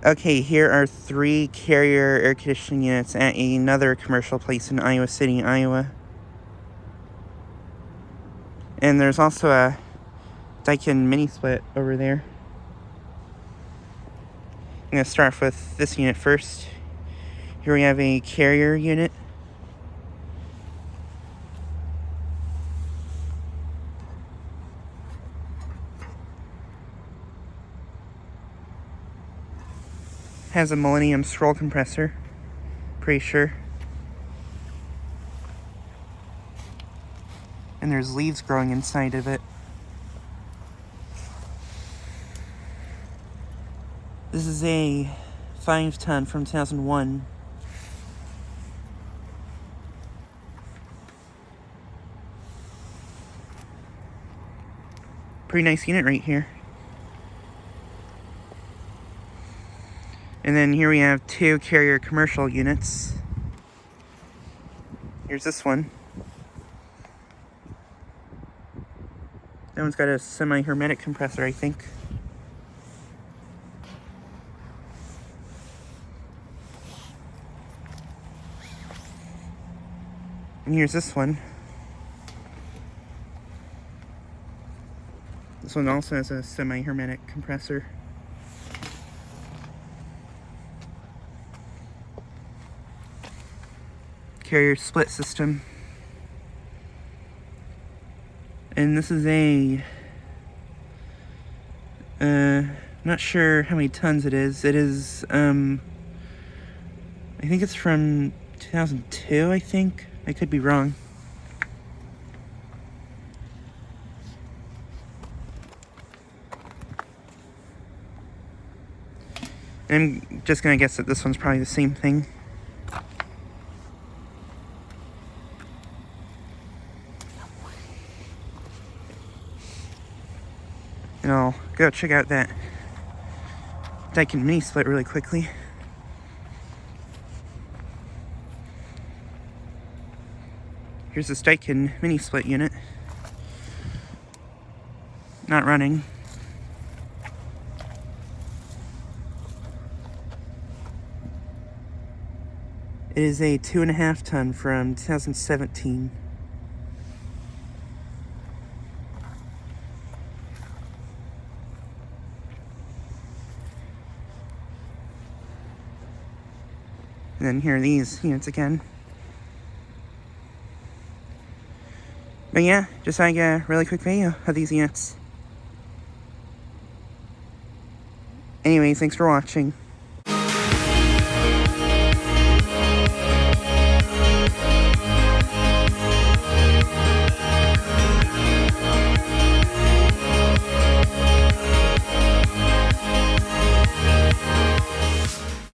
Okay, here are 3 Carrier air conditioning units at another commercial place in Iowa City, Iowa. And there's also a Daikin mini split over there. I'm going to start off with this unit first. Here we have a Carrier unit. Has a Millennium scroll compressor. Pretty sure. And there's leaves growing inside of it. This is a 5-ton from 2001. Pretty nice unit right here. And then here we have 2 Carrier commercial units. Here's this one. That one's got a semi-hermetic compressor, I think. And here's this one. This one also has a semi-hermetic compressor. Carrier split system. And this is a not sure how many tons it is. It is I think it's from 2002, I think. I could be wrong. And I'm just gonna guess that this one's probably the same thing. And I'll go check out that Daikin mini split really quickly. Here's this Daikin mini split unit. Not running. It is a 2.5-ton from 2017. And then here are these units again. But yeah, just like a really quick video of these units. Anyways, thanks for watching.